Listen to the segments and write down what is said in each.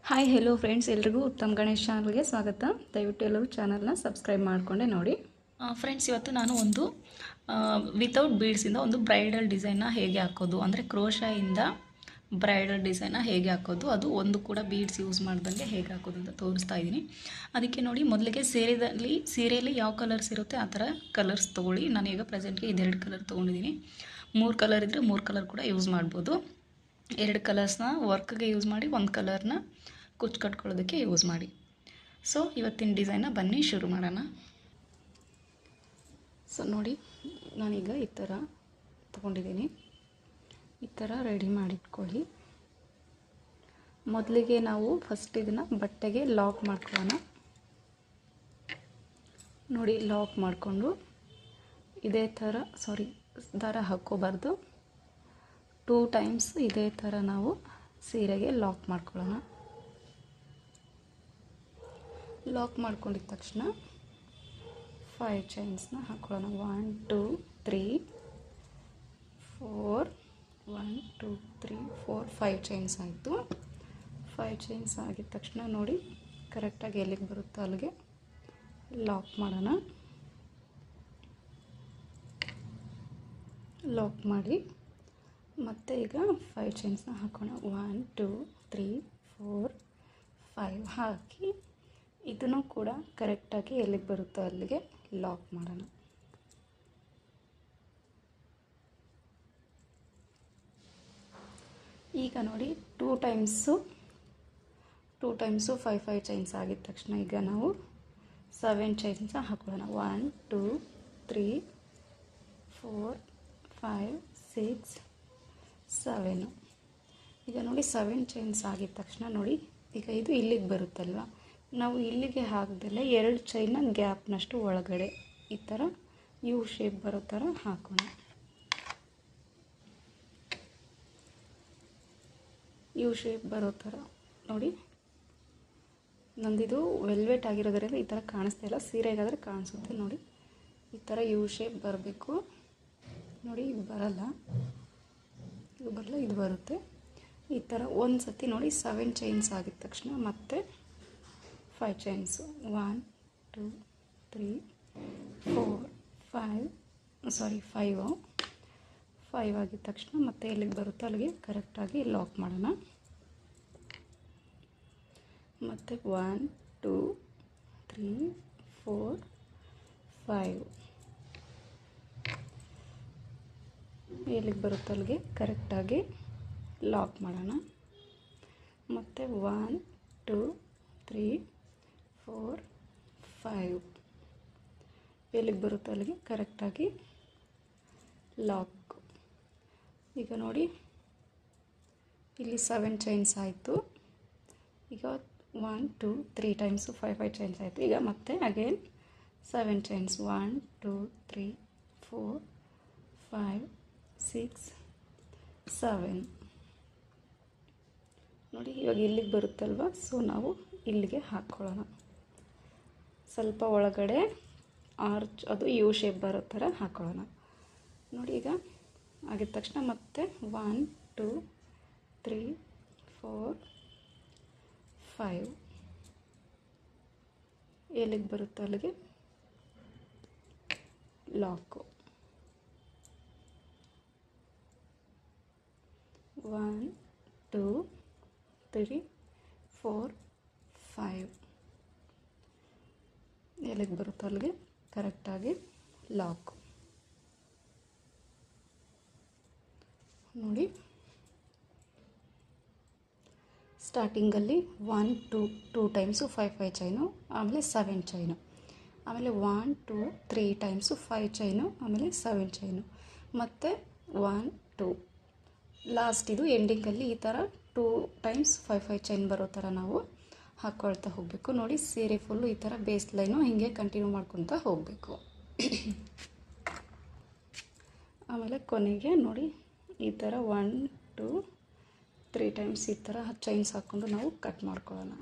Hi hello friends, ಎಲ್ರಿಗೂ ಉತ್ತಮ್ ಗಣೇಶ್ ಚಾನಲ್ಗೆ ಸ್ವಾಗತ. ದಯವಿಟ್ಟು ಎಲ್ಲರೂ ಚಾನಲ್ನ ಸಬ್ಸ್ಕ್ರೈಬ್ ಮಾಡಿಕೊಂಡೆ ನೋಡಿ. ಫ್ರೆಂಡ್ಸ್, ಇವತ್ತು ನಾನು ಒಂದು ವಿತೌಟ್ ಬೀಡ್ಸಿಂದ ಒಂದು ಬ್ರೈಡಲ್ ಡಿಸೈನ್ನ ಹೇಗೆ ಹಾಕೋದು, ಅಂದರೆ ಕ್ರೋಶಾಯಿಂದ ಬ್ರೈಡಲ್ ಡಿಸೈನ್ನ ಹೇಗೆ ಹಾಕೋದು, ಅದು ಒಂದು ಕೂಡ ಬೀಡ್ಸ್ ಯೂಸ್ ಮಾಡ್ದಂಗೆ ಹೇಗೆ ಹಾಕೋದು ಅಂತ ತೋರಿಸ್ತಾ ಇದ್ದೀನಿ. ಅದಕ್ಕೆ ನೋಡಿ, ಮೊದಲಿಗೆ ಸೀರೆಯಲ್ಲಿ ಯಾವ ಕಲರ್ಸ್ ಇರುತ್ತೆ ಆ ಥರ ಕಲರ್ಸ್ ತೊಗೊಳ್ಳಿ. ನಾನೀಗ ಪ್ರೆಸೆಂಟ್ಗೆ ಇದೆರಡು ಕಲರ್ ತೊಗೊಂಡಿದ್ದೀನಿ. 3 ಕಲರ್ ಇದ್ದರೆ 3 ಕಲರ್ ಕೂಡ ಯೂಸ್ ಮಾಡ್ಬೋದು. 2 ಕಲರ್ಸ್ನ ವರ್ಕ್ಗೆ ಯೂಸ್ ಮಾಡಿ, 1 ಕಲರ್ನ ಕುಚ್ಚು ಕಟ್ಕೊಳ್ಳೋದಕ್ಕೆ ಯೂಸ್ ಮಾಡಿ. ಸೊ ಇವತ್ತಿನ ಡಿಸೈನ್ನ ಬನ್ನಿ ಶುರು ಮಾಡೋಣ. ಸೊ ನೋಡಿ, ನಾನೀಗ ಈ ಥರ ತೊಗೊಂಡಿದ್ದೀನಿ. ಈ ಥರ ರೆಡಿ ಮಾಡಿಟ್ಕೊಳ್ಳಿ. ಮೊದಲಿಗೆ ನಾವು ಫಸ್ಟ್ ಇದನ್ನು ಬಟ್ಟೆಗೆ ಲಾಕ್ ಮಾಡ್ಕೊಳ್ಳೋಣ. ನೋಡಿ, ಲಾಕ್ ಮಾಡಿಕೊಂಡು ಇದೇ ಥರ ದಾರ ಹಾಕ್ಕೋಬಾರ್ದು. 2 ಟೈಮ್ಸ್ ಇದೇ ಥರ ನಾವು ಸೀರೆಗೆ ಲಾಕ್ ಮಾಡ್ಕೊಳ್ಳೋಣ. ಲಾಕ್ ಮಾಡ್ಕೊಂಡಿದ್ದ ತಕ್ಷಣ 5 ಚೈನ್ಸ್ನ ಹಾಕ್ಕೊಳ್ಳೋಣ. 1 2 3 4 1 2 3 4 5 ಚೈನ್ಸ್ ಆಯಿತು. 5 ಚೈನ್ಸ್ ಆಗಿದ ತಕ್ಷಣ ನೋಡಿ, ಕರೆಕ್ಟಾಗಿ ಎಲ್ಲಿಗೆ ಬರುತ್ತೋ ಅಲ್ಲಿಗೆ ಲಾಕ್ ಮಾಡೋಣ. ಲಾಕ್ ಮಾಡಿ ಮತ್ತೆ ಈಗ 5 ಚೈನ್ಸ್ನ ಹಾಕೋಣ. 1 2 3 4 5 ಹಾಕಿ ಇದನ್ನು ಕೂಡ ಕರೆಕ್ಟಾಗಿ ಎಲ್ಲಿಗೆ ಬರುತ್ತೋ ಅಲ್ಲಿಗೆ ಲಾಕ್ ಮಾಡೋಣ. ಈಗ ನೋಡಿ, 2 ಟೈಮ್ಸು 5 ಚೈನ್ಸ್ ಆಗಿದ ತಕ್ಷಣ ಈಗ ನಾವು 7 ಚೈನ್ಸ್ ಹಾಕೊಳ್ಳೋಣ. 1 2 3 4 5 6 7. ಈಗ ನೋಡಿ, 7 ಚೈನ್ಸ್ ಆಗಿದ ತಕ್ಷಣ ನೋಡಿ, ಈಗ ಇದು ಇಲ್ಲಿಗೆ ಬರುತ್ತಲ್ವ, ನಾವು ಇಲ್ಲಿಗೆ ಹಾಕ್ದಲ್ಲೇ 2 ಚೈನ್ನ ಗ್ಯಾಪ್ನಷ್ಟು ಒಳಗಡೆ ಈ ಥರ ಯು ಶೇಪ್ ಬರೋ ಥರ ಹಾಕೋಣ. ಯು ಶೇಪ್ ಬರೋ ಥರ ನೋಡಿ. ನಂದಿದು ವೆಲ್ವೆಟ್ ಆಗಿರೋದ್ರಿಂದ ಈ ಥರ ಕಾಣಿಸ್ತಾ ಇಲ್ಲ, ಸೀರೆಗಾದರೆ ಕಾಣಿಸುತ್ತೆ. ನೋಡಿ, ಈ ಥರ ಯು ಶೇಪ್ ಬರಬೇಕು. ನೋಡಿ, ಇದು ಬರಲ್ಲ, ಇದು ಬರುತ್ತೆ. ಈ ಥರ ಒಂದು ಸತಿ ನೋಡಿ, 7 ಚೈನ್ಸ್ ಆಗಿದ ತಕ್ಷಣ ಮತ್ತೆ 5 ಚೈನ್ಸು 1 2 3 4 5 ಆಗಿದ ತಕ್ಷಣ ಮತ್ತೆ ಎಲ್ಲಿಗೆ ಬರುತ್ತೋ ಅಲ್ಲಿಗೆ ಕರೆಕ್ಟಾಗಿ ಲಾಕ್ ಮಾಡೋಣ. ಮತ್ತು 1 2 3 4 5 ಎಲ್ಲಿಗೆ ಬರುತ್ತೋ ಅಲ್ಲಿಗೆ ಕರೆಕ್ಟಾಗಿ ಲಾಕ್ ಮಾಡೋಣ. ಮತ್ತು 1 2 3 4 5 ಎಲ್ಲಿಗೆ ಬರುತ್ತೋ ಅಲ್ಲಿಗೆ ಕರೆಕ್ಟಾಗಿ ಲಾಕ್. ಈಗ ನೋಡಿ, ಇಲ್ಲಿ 7 ಚೈನ್ಸ್ ಆಯಿತು. ಈಗ 1 2 3 ಟೈಮ್ಸು 5 ಚೈನ್ಸ್ ಆಯಿತು. ಈಗ ಮತ್ತೆ ಅಗೇನ್ 7 ಚೈನ್ಸ್ 1 2 3 4 5 6 7 ನೋಡಿ. ಇವಾಗ ಇಲ್ಲಿಗೆ ಬರುತ್ತಲ್ವ, ಸೊ ನಾವು ಇಲ್ಲಿಗೆ ಹಾಕ್ಕೊಳ್ಳೋಣ. ಸ್ವಲ್ಪ ಒಳಗಡೆ ಆರ್ಚ್, ಅದು ಯು ಶೇಪ್ ಬರೋ ಥರ ಹಾಕ್ಕೊಳ್ಳೋಣ. ನೋಡಿ, ಈಗ ಆಗಿದ ತಕ್ಷಣ ಮತ್ತೆ 1 2 3 4 5 ಎಲ್ಲಿಗೆ ಬರುತ್ತೋ ಅಲ್ಲಿಗೆ ಲಾಕು. 1 2 3 4 5 ಎಲ್ಲಿಗೆ ಬರುತ್ತೋ ಅಲ್ಲಿಗೆ ಕರೆಕ್ಟಾಗಿ ಲಾಕು. ನೋಡಿ, ಸ್ಟಾರ್ಟಿಂಗಲ್ಲಿ 1 2 ಟೈಮ್ಸು 5 ಚೈನು, ಆಮೇಲೆ 7 ಚೈನು, ಆಮೇಲೆ 1 2 3 ಟೈಮ್ಸು 5 ಚೈನು, ಆಮೇಲೆ 7 ಚೈನು, ಮತ್ತು 1 2 ಲಾಸ್ಟ್ ಇದು ಎಂಡಿಂಗಲ್ಲಿ ಈ ಥರ 2 ಟೈಮ್ಸ್ 5 ಚೈನ್ ಬರೋ ಥರ ನಾವು ಹಾಕ್ಕೊಳ್ತಾ ಹೋಗಬೇಕು. ನೋಡಿ, ಸೀರೆ ಫುಲ್ಲು ಈ ಥರ ಬೇಸ್ ಲೈನು ಹೀಗೆ ಕಂಟಿನ್ಯೂ ಮಾಡ್ಕೊತಾ ಹೋಗಬೇಕು. ಆಮೇಲೆ ಕೊನೆಗೆ ನೋಡಿ, ಈ ಥರ 1 2 3 ಟೈಮ್ಸ್ ಈ ಥರ ಚೈನ್ಸ್ ಹಾಕ್ಕೊಂಡು ನಾವು ಕಟ್ ಮಾಡ್ಕೊಳ್ಳೋಣ.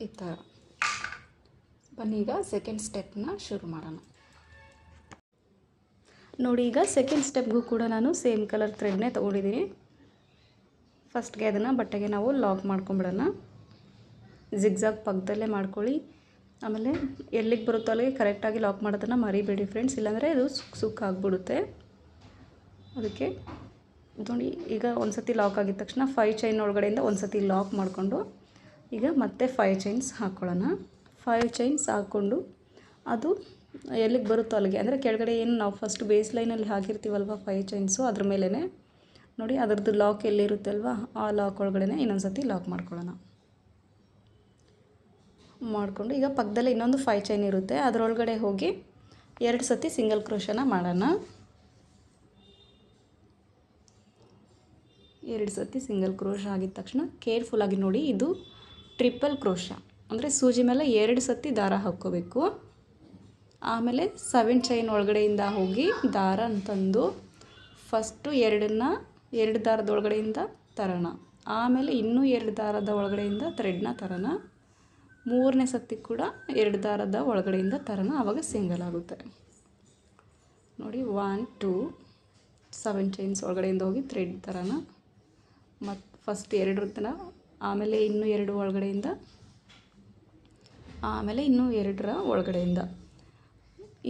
ಈ ಥರ ಬನ್ನಿ, ಈಗ ಸೆಕೆಂಡ್ ಸ್ಟೆಪ್ನ ಶುರು ಮಾಡೋಣ. ನೋಡಿ, ಈಗ ಸೆಕೆಂಡ್ ಸ್ಟೆಪ್ಗೂ ಕೂಡ ನಾನು ಸೇಮ್ ಕಲರ್ ಥ್ರೆಡ್ನೇ ತೊಗೊಂಡಿದ್ದೀನಿ. ಫಸ್ಟ್ಗೆ ಅದನ್ನು ಬಟ್ಟೆಗೆ ನಾವು ಲಾಕ್ ಮಾಡ್ಕೊಂಬಿಡೋಣ. ಜಿಗ್ಜಾಗ್ ಪಕ್ಕದಲ್ಲೇ ಮಾಡ್ಕೊಳ್ಳಿ. ಆಮೇಲೆ ಎಲ್ಲಿಗೆ ಬರುತ್ತೋ ಅಲ್ಲಿಗೆ ಕರೆಕ್ಟಾಗಿ ಲಾಕ್ ಮಾಡೋದನ್ನು ಮರಿಬೇಡಿ ಫ್ರೆಂಡ್ಸ್, ಇಲ್ಲಾಂದರೆ ಅದು ಸುಕ್ಕಾಗ್ಬಿಡುತ್ತೆ. ಅದಕ್ಕೆ ನೋಡಿ, ಈಗ ಒಂದು ಸತಿ ಲಾಕ್ ಆಗಿದ ತಕ್ಷಣ 5 ಚೈನ್ ಒಳಗಡೆಯಿಂದ ಒಂದು ಸತಿ ಲಾಕ್ ಮಾಡಿಕೊಂಡು ಈಗ ಮತ್ತೆ 5 ಚೈನ್ಸ್ ಹಾಕ್ಕೊಳ್ಳೋಣ. 5 ಚೈನ್ಸ್ ಹಾಕ್ಕೊಂಡು ಅದು ಎಲ್ಲಿಗೆ ಬರುತ್ತೋ ಅಲ್ಲಿಗೆ, ಅಂದರೆ ಕೆಳಗಡೆ ಏನು ನಾವು ಫಸ್ಟ್ ಬೇಸ್ ಲೈನಲ್ಲಿ ಹಾಕಿರ್ತೀವಲ್ವ 5 ಚೈನ್ಸು, ಅದ್ರ ಮೇಲೇ ನೋಡಿ ಅದರದ್ದು ಲಾಕ್ ಎಲ್ಲಿರುತ್ತೆ ಅಲ್ವಾ, ಆ ಲಾಕ್ ಒಳಗಡೆ ಇನ್ನೊಂದು ಸತಿ ಲಾಕ್ ಮಾಡ್ಕೊಳ್ಳೋಣ. ಮಾಡಿಕೊಂಡು ಈಗ ಪಕ್ಕದಲ್ಲೇ ಇನ್ನೊಂದು 5 ಚೈನ್ ಇರುತ್ತೆ, ಅದರೊಳಗಡೆ ಹೋಗಿ 2 ಸತಿ ಸಿಂಗಲ್ ಕ್ರೋಶನ ಮಾಡೋಣ. 2 ಸತಿ ಸಿಂಗಲ್ ಕ್ರೋಶ ಆಗಿದ ತಕ್ಷಣ ಕೇರ್ಫುಲ್ಲಾಗಿ ನೋಡಿ, ಇದು ಟ್ರಿಪಲ್ ಕ್ರೋಶ, ಅಂದರೆ ಸೂಜಿ ಮೇಲೆ 2 ಸತಿ ದಾರ ಹಾಕ್ಕೋಬೇಕು. ಆಮೇಲೆ 7 ಚೈನ್ ಒಳಗಡೆಯಿಂದ ಹೋಗಿ ದಾರ ಅಂತಂದು ಫಸ್ಟು 2 ದಾರದ ಒಳಗಡೆಯಿಂದ ತರೋಣ. ಆಮೇಲೆ ಇನ್ನೂ 2 ದಾರದ ಒಳಗಡೆಯಿಂದ ಥ್ರೆಡ್ನ ತರೋಣ. 3ನೇ ಸತಿ ಕೂಡ 2 ದಾರದ ಒಳಗಡೆಯಿಂದ ತರೋಣ, ಆವಾಗ ಸಿಂಗಲ್ ಆಗುತ್ತೆ. ನೋಡಿ 1 2 7 ಚೈನ್ಸ್ ಒಳಗಡೆಯಿಂದ ಹೋಗಿ ಥ್ರೆಡ್ ತರೋಣ. ಮತ್ತು ಫಸ್ಟ್ 2 ಇರುತ್ತಲ್ಲ, ಆಮೇಲೆ ಇನ್ನೂ 2 ಒಳಗಡೆಯಿಂದ, ಆಮೇಲೆ ಇನ್ನೂ 2ರ ಒಳಗಡೆಯಿಂದ.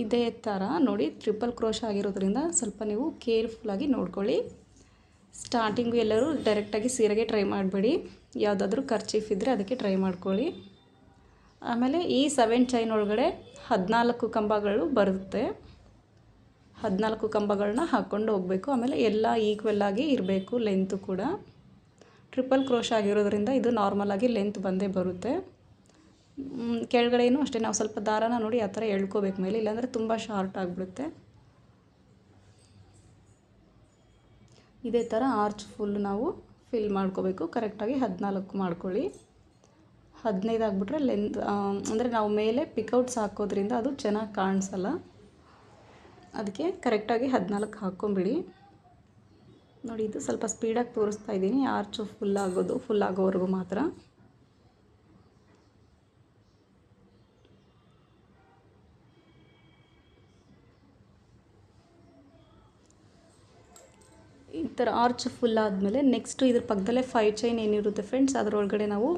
ಇದೇ ಥರ ನೋಡಿ, ಟ್ರಿಪಲ್ ಕ್ರೋಶ ಆಗಿರೋದ್ರಿಂದ ಸ್ವಲ್ಪ ನೀವು ಕೇರ್ಫುಲ್ಲಾಗಿ ನೋಡ್ಕೊಳ್ಳಿ. ಸ್ಟಾರ್ಟಿಂಗು ಎಲ್ಲರೂ ಡೈರೆಕ್ಟಾಗಿ ಸೀರೆಗೆ ಟ್ರೈ ಮಾಡಬೇಡಿ, ಯಾವುದಾದ್ರೂ ಕರ್ಚೀಫ್ ಇದ್ದರೆ ಅದಕ್ಕೆ ಟ್ರೈ ಮಾಡ್ಕೊಳ್ಳಿ. ಆಮೇಲೆ ಈ 7 ಚೈನ್ ಒಳಗಡೆ 14 ಕಂಬಗಳು ಬರುತ್ತೆ. 14 ಕಂಬಗಳನ್ನ ಹಾಕ್ಕೊಂಡು ಹೋಗಬೇಕು. ಆಮೇಲೆ ಎಲ್ಲ ಈಕ್ವಲ್ಲಾಗಿ ಇರಬೇಕು, ಲೆಂತು ಕೂಡ. ಟ್ರಿಪಲ್ ಕ್ರೋಶ ಆಗಿರೋದ್ರಿಂದ ಇದು ನಾರ್ಮಲಾಗಿ ಲೆಂತ್ ಬಂದೇ ಬರುತ್ತೆ. ಕೆಳಗಡೆಯೂ ಅಷ್ಟೇ, ನಾವು ಸ್ವಲ್ಪ ದಾರಾನ ನೋಡಿ ಆ ಥರ ಎಳ್ಕೋಬೇಕು ಮೇಲೆ, ಇಲ್ಲಾಂದರೆ ತುಂಬ ಶಾರ್ಟ್ ಆಗಿಬಿಡುತ್ತೆ. ಇದೇ ಥರ ಆರ್ಚ್ ಫುಲ್ ನಾವು ಫಿಲ್ ಮಾಡ್ಕೋಬೇಕು. ಕರೆಕ್ಟಾಗಿ 14 ಮಾಡ್ಕೊಳ್ಳಿ. 15 ಆಗಿಬಿಟ್ರೆ ಲೆಂತ್, ಅಂದರೆ ನಾವು ಮೇಲೆ ಪಿಕೌಟ್ಸ್ ಹಾಕೋದ್ರಿಂದ ಅದು ಚೆನ್ನಾಗಿ ಕಾಣಿಸಲ್ಲ. ಅದಕ್ಕೆ ಕರೆಕ್ಟಾಗಿ 14 ಹಾಕ್ಕೊಂಬಿಡಿ. ನೋಡಿ, ಇದು ಸ್ವಲ್ಪ ಸ್ಪೀಡಾಗಿ ತೋರಿಸ್ತಾ ಇದ್ದೀನಿ, ಆರ್ಚು ಫುಲ್ ಆಗೋವರೆಗೂ ಮಾತ್ರ. ಈ ಥರ ಆರ್ಚ್ ಫುಲ್ ಆದಮೇಲೆ ನೆಕ್ಸ್ಟು ಇದ್ರ ಪಕ್ಕದಲ್ಲೇ 5 ಚೈನ್ ಏನಿರುತ್ತೆ ಫ್ರೆಂಡ್ಸ್, ಅದರೊಳಗಡೆ ನಾವು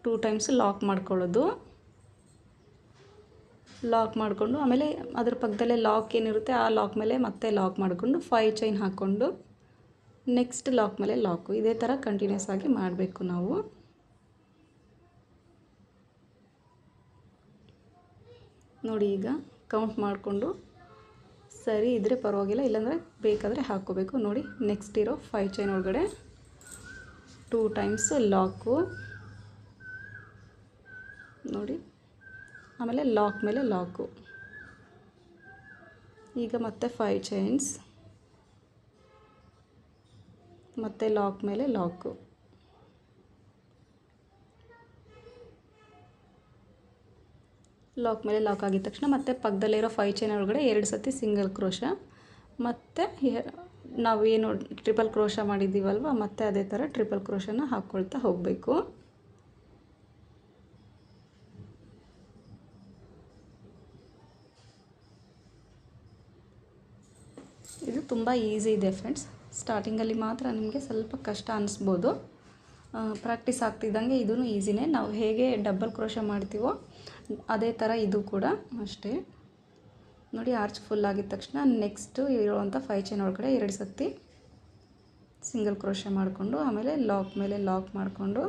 2 ಟೈಮ್ಸ್ ಲಾಕ್ ಮಾಡ್ಕೊಳ್ಳೋದು. ಲಾಕ್ ಮಾಡಿಕೊಂಡು ಆಮೇಲೆ ಅದ್ರ ಪಕ್ಕದಲ್ಲೇ ಲಾಕ್ ಏನಿರುತ್ತೆ ಆ ಲಾಕ್ ಮೇಲೆ ಮತ್ತೆ ಲಾಕ್ ಮಾಡಿಕೊಂಡು 5 ಚೈನ್ ಹಾಕ್ಕೊಂಡು ನೆಕ್ಸ್ಟ್ ಲಾಕ್ ಮೇಲೆ ಲಾಕು. ಇದೇ ಥರ ಕಂಟಿನ್ಯೂಸ್ ಆಗಿ ಮಾಡಬೇಕು ನಾವು. ನೋಡಿ, ಈಗ ಕೌಂಟ್ ಮಾಡಿಕೊಂಡು ಸರಿ ಇದ್ದರೆ ಪರವಾಗಿಲ್ಲ, ಇಲ್ಲಾಂದರೆ ಬೇಕಾದರೆ ಹಾಕ್ಕೋಬೇಕು. ನೋಡಿ, ನೆಕ್ಸ್ಟ್ ಇರೋ 5 ಚೈನ್ ಒಳಗಡೆ 2 ಟೈಮ್ಸ್ ಲಾಕು ನೋಡಿ, ಆಮೇಲೆ ಲಾಕ್ ಮೇಲೆ ಲಾಕು. ಈಗ ಮತ್ತೆ 5 ಚೈನ್ಸ್, ಮತ್ತೆ ಲಾಕ್ ಮೇಲೆ ಲಾಕು. ಲಾಕ್ ಮೇಲೆ ಲಾಕ್ ಆಗಿದ ತಕ್ಷಣ ಮತ್ತೆ ಪಕ್ಕದಲ್ಲಿರೋ 5 ಚೈನ್ ಒಳಗಡೆ 2 ಸತಿ ಸಿಂಗಲ್ ಕ್ರೋಶ, ಮತ್ತು ನಾವೇನು ಟ್ರಿಪಲ್ ಕ್ರೋಶ ಮಾಡಿದ್ದೀವಲ್ವ, ಮತ್ತೆ ಅದೇ ಥರ ಟ್ರಿಪಲ್ ಕ್ರೋಶನ ಹಾಕ್ಕೊಳ್ತಾ ಹೋಗಬೇಕು. ಇದು ತುಂಬ ಈಸಿ ಇದೆ ಫ್ರೆಂಡ್ಸ್. ಸ್ಟಾರ್ಟಿಂಗಲ್ಲಿ ಮಾತ್ರ ನಿಮಗೆ ಸ್ವಲ್ಪ ಕಷ್ಟ ಅನ್ನಿಸ್ಬೋದು, ಪ್ರಾಕ್ಟೀಸ್ ಆಗ್ತಿದ್ದಂಗೆ ಇದೂ ಈಸಿನೇ. ನಾವು ಹೇಗೆ ಡಬಲ್ ಕ್ರೋಶ ಮಾಡ್ತೀವೋ ಅದೇ ಥರ ಇದು ಕೂಡ ಅಷ್ಟೇ. ನೋಡಿ, ಆರ್ಚ್ ಫುಲ್ ಆಗಿದ ತಕ್ಷಣ ನೆಕ್ಸ್ಟು ಇರುವಂಥ 5 ಚೈನ್ ಒಳಗಡೆ 2 ಸತಿ ಸಿಂಗಲ್ ಕ್ರೋಶ ಮಾಡಿಕೊಂಡು ಆಮೇಲೆ ಲಾಕ್ ಮೇಲೆ ಲಾಕ್ ಮಾಡಿಕೊಂಡು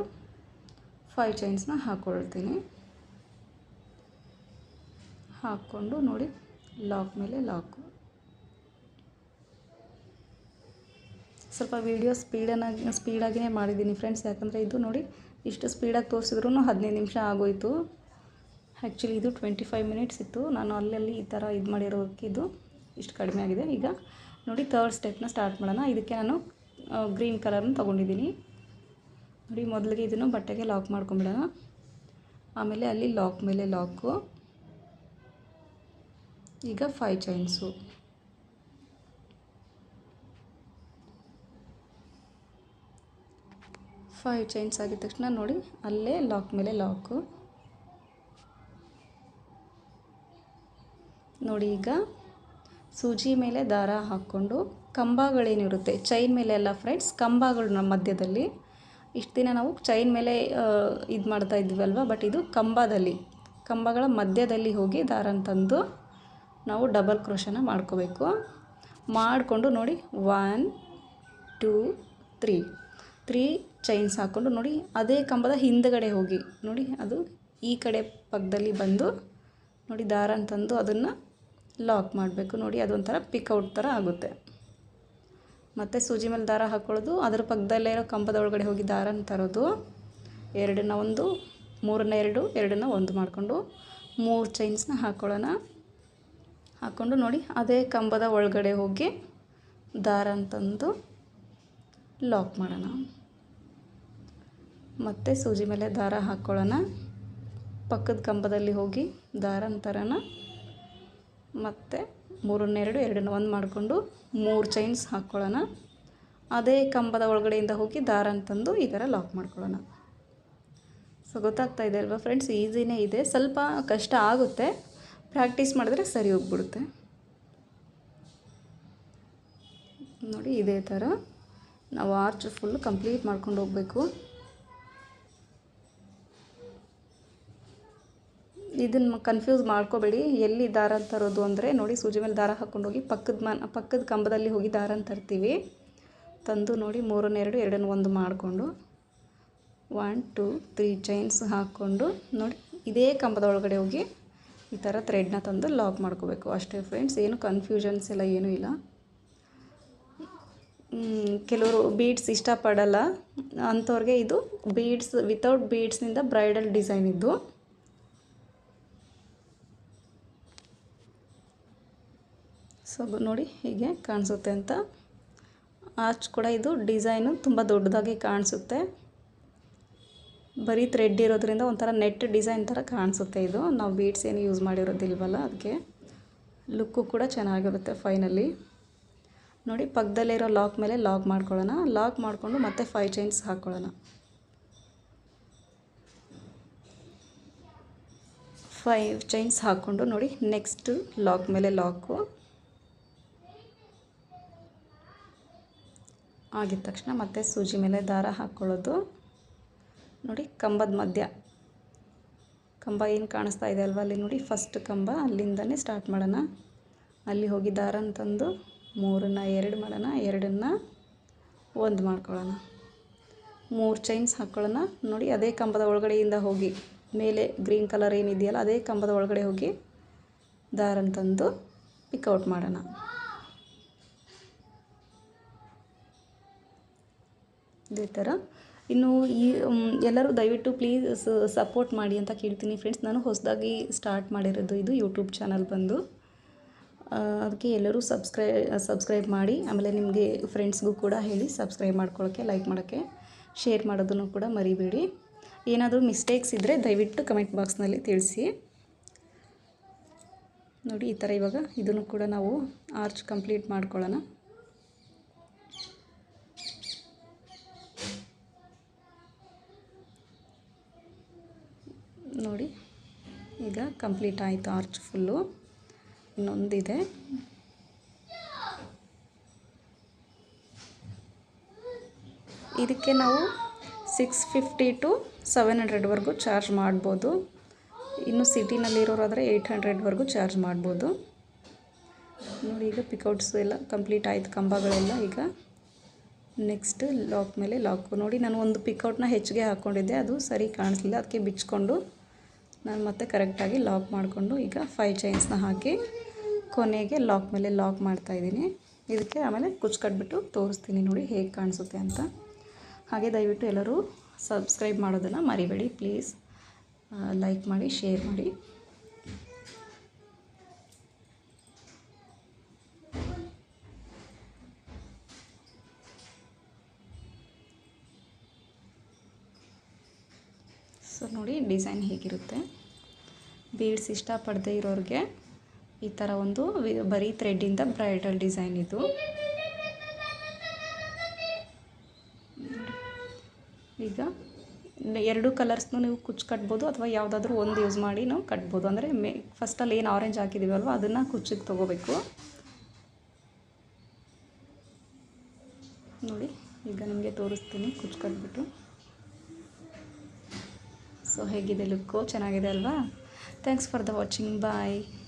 5 ಚೈನ್ಸ್ನ ಹಾಕ್ಕೊಳ್ತೀನಿ. ಹಾಕ್ಕೊಂಡು ನೋಡಿ, ಲಾಕ್ ಮೇಲೆ ಲಾಕು. ಸ್ವಲ್ಪ ವೀಡಿಯೋ ಸ್ಪೀಡಾಗಿಯೇ ಮಾಡಿದ್ದೀನಿ ಫ್ರೆಂಡ್ಸ್, ಯಾಕಂದರೆ ಇದು ನೋಡಿ ಇಷ್ಟು ಸ್ಪೀಡಾಗಿ ತೋರಿಸಿದ್ರೂ 15 ನಿಮಿಷ ಆಗೋಯಿತು. ಆ್ಯಕ್ಚುಲಿ ಇದು 25 ಮಿನಿಟ್ಸ್ ಇತ್ತು. ನಾನು ಅಲ್ಲಲ್ಲಿ ಈ ಥರ ಇದು ಮಾಡಿರೋದಕ್ಕೆ ಇದು ಇಷ್ಟು ಕಡಿಮೆ ಆಗಿದೆ. ಈಗ ನೋಡಿ, 3rd ಸ್ಟೆಪ್ನ ಸ್ಟಾರ್ಟ್ ಮಾಡೋಣ. ಇದಕ್ಕೆ ನಾನು ಗ್ರೀನ್ ಕಲರ್ನ ತೊಗೊಂಡಿದ್ದೀನಿ. ನೋಡಿ, ಮೊದಲಿಗೆ ಇದನ್ನು ಬಟ್ಟೆಗೆ ಲಾಕ್ ಮಾಡ್ಕೊಂಬಿಡೋಣ. ಆಮೇಲೆ ಅಲ್ಲಿ ಲಾಕ್ ಮೇಲೆ ಲಾಕು. ಈಗ 5 ಚೈನ್ಸು. ಫೈವ್ ಚೈನ್ಸ್ ಆಗಿದ ತಕ್ಷಣ ನೋಡಿ, ಅಲ್ಲೇ ಲಾಕ್ ಮೇಲೆ ಲಾಕು. ನೋಡಿ, ಈಗ ಸೂಜಿ ಮೇಲೆ ದಾರ ಹಾಕ್ಕೊಂಡು ಕಂಬಗಳೇನಿರುತ್ತೆ ಚೈನ್ ಮೇಲೆ ಎಲ್ಲ ಫ್ರೆಂಡ್ಸ್, ಕಂಬಗಳ ಮಧ್ಯದಲ್ಲಿ ಇಷ್ಟು ದಿನ ನಾವು ಚೈನ್ ಮೇಲೆ ಇದು ಮಾಡ್ತಾ ಇದ್ವಲ್ವ, ಬಟ್ ಇದು ಕಂಬಗಳ ಮಧ್ಯದಲ್ಲಿ ಹೋಗಿ ದಾರನ ತಂದು ನಾವು ಡಬಲ್ ಕ್ರೋಶನ ಮಾಡ್ಕೋಬೇಕು. ಮಾಡಿಕೊಂಡು ನೋಡಿ 1 2 3 ಚೈನ್ಸ್ ಹಾಕ್ಕೊಂಡು ನೋಡಿ ಅದೇ ಕಂಬದ ಹಿಂದುಗಡೆ ಹೋಗಿ ನೋಡಿ, ಅದು ಈ ಕಡೆ ಪಕ್ಕದಲ್ಲಿ ಬಂದು ನೋಡಿ ದಾರನ ತಂದು ಅದನ್ನು ಲಾಕ್ ಮಾಡಬೇಕು. ನೋಡಿ ಅದೊಂಥರ ಪಿಕೌಟ್ ಥರ ಆಗುತ್ತೆ. ಮತ್ತು ಸೂಜಿ ಮೇಲೆ ದಾರ ಹಾಕ್ಕೊಳ್ಳೋದು, ಅದರ ಪಕ್ಕದಲ್ಲೇ ಇರೋ ಕಂಬದ ಒಳಗಡೆ ಹೋಗಿ ದಾರನ ತರೋದು, 2ನ್ನ 1, 3ನ್ನ 2, 2ನ್ನ 1 ಮಾಡಿಕೊಂಡು 3 ಚೈನ್ಸ್ನ ಹಾಕ್ಕೊಳ್ಳೋಣ. ಹಾಕ್ಕೊಂಡು ನೋಡಿ ಅದೇ ಕಂಬದ ಒಳಗಡೆ ಹೋಗಿ ದಾರನ ತಂದು ಲಾಕ್ ಮಾಡೋಣ. ಮತ್ತು ಸೂಜಿ ಮೇಲೆ ದಾರ ಹಾಕ್ಕೊಳ್ಳೋಣ, ಪಕ್ಕದ ಕಂಬದಲ್ಲಿ ಹೋಗಿ ದಾರನ ತರೋಣ. ಮತ್ತು 3ನ್ನ 2, 2ನ್ನ 1 ಮಾಡಿಕೊಂಡು 3 ಚೈನ್ಸ್ ಹಾಕ್ಕೊಳ್ಳೋಣ. ಅದೇ ಕಂಬದ ಒಳಗಡೆಯಿಂದ ಹೋಗಿ ದಾರನ ತಂದು ಈ ಥರ ಲಾಕ್ ಮಾಡ್ಕೊಳ್ಳೋಣ. ಸೊ ಗೊತ್ತಾಗ್ತಾ ಇದೆ ಅಲ್ವಾ ಫ್ರೆಂಡ್ಸ್? ಈಸಿನೇ ಇದೆ, ಸ್ವಲ್ಪ ಕಷ್ಟ ಆಗುತ್ತೆ, ಪ್ರಾಕ್ಟೀಸ್ ಮಾಡಿದ್ರೆ ಸರಿ ಹೋಗ್ಬಿಡುತ್ತೆ. ನೋಡಿ ಇದೇ ಥರ ನಾವು ಆರ್ಚ್ ಫುಲ್ಲು ಕಂಪ್ಲೀಟ್ ಮಾಡ್ಕೊಂಡು ಹೋಗಬೇಕು. ಇದನ್ನು ಕನ್ಫ್ಯೂಸ್ ಮಾಡ್ಕೋಬೇಡಿ, ಎಲ್ಲಿ ದಾರ ತರೋದು ಅಂದರೆ ನೋಡಿ ಸೂಜಿ ಮೇಲೆ ದಾರ ಹಾಕ್ಕೊಂಡೋಗಿ ಪಕ್ಕದ ಕಂಬದಲ್ಲಿ ಹೋಗಿ ದಾರನ ತರ್ತೀವಿ. ತಂದು ನೋಡಿ 3ನ್ನ 2, 2ನ್ನ 1 ಮಾಡಿಕೊಂಡು 1 2 3 ಚೈನ್ಸ್ ಹಾಕ್ಕೊಂಡು ನೋಡಿ ಇದೇ ಕಂಬದ ಒಳಗಡೆ ಹೋಗಿ ಈ ಥರ ಥ್ರೆಡ್ನ ತಂದು ಲಾಕ್ ಮಾಡ್ಕೋಬೇಕು. ಅಷ್ಟೇ ಫ್ರೆಂಡ್ಸ್, ಏನು ಕನ್ಫ್ಯೂಷನ್ಸ್ ಎಲ್ಲ ಏನೂ ಇಲ್ಲ. ಕೆಲವರು ಬೀಡ್ಸ್ ಇಷ್ಟಪಡಲ್ಲ ಅಂಥವ್ರಿಗೆ ಇದು ಬೀಡ್ಸ್ ವಿತೌಟ್ ಬೀಡ್ಸ್ನಿಂದ ಬ್ರೈಡಲ್ ಡಿಸೈನ್ ಇದ್ದು. ಸೊ ನೋಡಿ ಹೀಗೆ ಕಾಣಿಸುತ್ತೆ ಅಂತ. ಆರ್ಚ್ ಕೂಡ ಇದು ಡಿಸೈನು ತುಂಬ ದೊಡ್ಡದಾಗಿ ಕಾಣಿಸುತ್ತೆ. ಬರೀ ಥ್ರೆಡ್ ಇರೋದ್ರಿಂದ ಒಂಥರ ನೆಟ್ ಡಿಸೈನ್ ಥರ ಕಾಣಿಸುತ್ತೆ. ಇದು ನಾವು ಬೀಡ್ಸ್ ಏನು ಯೂಸ್ ಮಾಡಿರೋದಿಲ್ವಲ್ಲ, ಅದಕ್ಕೆ ಲುಕ್ಕು ಕೂಡ ಚೆನ್ನಾಗಿರುತ್ತೆ ಫೈನಲಿ. ನೋಡಿ ಪಕ್ಕದಲ್ಲಿರೋ ಲಾಕ್ ಮೇಲೆ ಲಾಕ್ ಮಾಡ್ಕೊಳ್ಳೋಣ. ಲಾಕ್ ಮಾಡಿಕೊಂಡು ಮತ್ತೆ 5 ಚೈನ್ಸ್ ಹಾಕ್ಕೊಳ್ಳೋಣ. 5 ಚೈನ್ಸ್ ಹಾಕ್ಕೊಂಡು ನೋಡಿ ನೆಕ್ಸ್ಟ್ ಲಾಕ್ ಮೇಲೆ ಲಾಕು ಆಗಿದ ತಕ್ಷಣ ಮತ್ತೆ ಸೂಜಿ ಮೇಲೆ ದಾರ ಹಾಕ್ಕೊಳ್ಳೋದು. ನೋಡಿ ಕಂಬದ ಮಧ್ಯ ಕಂಬ ಏನು ಕಾಣಿಸ್ತಾ ಇದೆ ಅಲ್ವಾ, ಅಲ್ಲಿ ನೋಡಿ ಫಸ್ಟ್ ಕಂಬ, ಅಲ್ಲಿಂದನೇ ಸ್ಟಾರ್ಟ್ ಮಾಡೋಣ. ಅಲ್ಲಿ ಹೋಗಿ ದಾರನ ತಂದು 3ನ್ನ 2 ಮಾಡೋಣ, 2ನ್ನ 1 ಮಾಡ್ಕೊಳ್ಳೋಣ. 3 ಚೈನ್ಸ್ ಹಾಕ್ಕೊಳ್ಳೋಣ. ನೋಡಿ ಅದೇ ಕಂಬದ ಒಳಗಡೆಯಿಂದ ಹೋಗಿ ಮೇಲೆ ಗ್ರೀನ್ ಕಲರ್ ಏನಿದೆಯಲ್ಲ ಅದೇ ಕಂಬದ ಒಳಗಡೆ ಹೋಗಿ ದಾರನ ತಂದು ಪಿಕೌಟ್ ಮಾಡೋಣ. ಇದೇ ಥರ ಇನ್ನು ಎಲ್ಲರೂ ದಯವಿಟ್ಟು ಪ್ಲೀಸ್ ಸಪೋರ್ಟ್ ಮಾಡಿ ಅಂತ ಕೇಳ್ತೀನಿ ಫ್ರೆಂಡ್ಸ್. ನಾನು ಹೊಸದಾಗಿ ಸ್ಟಾರ್ಟ್ ಮಾಡಿರೋದು ಇದು ಯೂಟ್ಯೂಬ್ ಚಾನಲ್ ಬಂದು, ಅದಕ್ಕೆ ಎಲ್ಲರೂ ಸಬ್ಸ್ಕ್ರೈಬ್ ಮಾಡಿ. ಆಮೇಲೆ ನಿಮಗೆ ಫ್ರೆಂಡ್ಸ್ಗೂ ಕೂಡ ಹೇಳಿ ಸಬ್ಸ್ಕ್ರೈಬ್ ಮಾಡ್ಕೊಳ್ಳೋಕ್ಕೆ, ಲೈಕ್ ಮಾಡೋಕ್ಕೆ, ಶೇರ್ ಮಾಡೋದನ್ನು ಕೂಡ ಮರಿಬೇಡಿ. ಏನಾದರೂ ಮಿಸ್ಟೇಕ್ಸ್ ಇದ್ದರೆ ದಯವಿಟ್ಟು ಕಮೆಂಟ್ ಬಾಕ್ಸ್ನಲ್ಲಿ ತಿಳಿಸಿ. ನೋಡಿ ಈ ಥರ ಇವಾಗ ಇದನ್ನು ಕೂಡ ನಾವು ಆರ್ಚ್ ಕಂಪ್ಲೀಟ್ ಮಾಡ್ಕೊಳ್ಳೋಣ. ನೋಡಿ ಈಗ ಕಂಪ್ಲೀಟ್ ಆಯಿತು ಆರ್ಚ್ ಫುಲ್ಲು. ಇನ್ನೊಂದಿದೆ. ಇದಕ್ಕೆ ನಾವು 650 to 700ವರೆಗೂ ಚಾರ್ಜ್ ಮಾಡ್ಬೋದು. ಇನ್ನು ಸಿಟಿನಲ್ಲಿರೋರಾದರೆ 800ವರೆಗೂ ಚಾರ್ಜ್ ಮಾಡ್ಬೋದು. ನೋಡಿ ಈಗ ಪಿಕೌಟ್ಸ್ ಎಲ್ಲ ಕಂಪ್ಲೀಟ್ ಆಯಿತು, ಕಂಬಗಳೆಲ್ಲ. ಈಗ ನೆಕ್ಸ್ಟ್ ಲಾಕ್ ಮೇಲೆ ಲಾಕು. ನೋಡಿ ನಾನು ಒಂದು ಪಿಕೌಟ್ನ ಹೆಚ್ಚಿಗೆ ಹಾಕ್ಕೊಂಡಿದ್ದೆ, ಅದು ಸರಿ ಕಾಣಿಸ್ಲಿಲ್ಲ, ಅದಕ್ಕೆ ಬಿಚ್ಕೊಂಡು ನಾನು ಮತ್ತೆ ಕರೆಕ್ಟಾಗಿ ಲಾಕ್ ಮಾಡಿಕೊಂಡು ಈಗ 5 ಚೈನ್ಸ್ನ ಹಾಕಿ ಕೊನೆಗೆ ಲಾಕ್ ಮೇಲೆ ಲಾಕ್ ಮಾಡ್ತಾಯಿದ್ದೀನಿ. ಇದಕ್ಕೆ ಆಮೇಲೆ ಕುಚ್ಚು ಕಟ್ಬಿಟ್ಟು ತೋರಿಸ್ತೀನಿ ನೋಡಿ ಹೇಗೆ ಕಾಣಿಸುತ್ತೆ ಅಂತ. ಹಾಗೆ ದಯವಿಟ್ಟು ಎಲ್ಲರೂ ಸಬ್ಸ್ಕ್ರೈಬ್ ಮಾಡೋದನ್ನು ಮರಿಬೇಡಿ ಪ್ಲೀಸ್. ಲೈಕ್ ಮಾಡಿ, ಶೇರ್ ಮಾಡಿ. ಸೊ ನೋಡಿ ಡಿಸೈನ್ ಹೇಗಿರುತ್ತೆ. ಬೀಡ್ಸ್ ಇಷ್ಟಪಡದೇ ಇರೋರಿಗೆ ಈ ಥರ ಒಂದು ಬರೀ ಥ್ರೆಡ್ಡಿಂದ ಬ್ರೈಡಲ್ ಡಿಸೈನ್ ಇದು. ಈಗ 2 ಕಲರ್ಸ್ನೂ ನೀವು ಕುಚ್ಚು ಕಟ್ಬೋದು, ಅಥವಾ ಯಾವುದಾದ್ರೂ ಒಂದು ಯೂಸ್ ಮಾಡಿ ನಾವು ಕಟ್ಬೋದು. ಅಂದರೆ ಫಸ್ಟಲ್ಲಿ ಏನು ಆರೆಂಜ್ ಹಾಕಿದ್ದೀವಲ್ವ ಅದನ್ನು ಕುಚ್ಚಿಗೆ ತೊಗೋಬೇಕು. ನೋಡಿ ಈಗ ನಿಮಗೆ ತೋರಿಸ್ತೀನಿ ಕುಚ್ಚು ಕಟ್ಬಿಟ್ಟು. ಸೊ ಹೇಗಿದೆ ಲುಕ್ಕು, ಚೆನ್ನಾಗಿದೆ ಅಲ್ವಾ? Thanks for the watching, bye.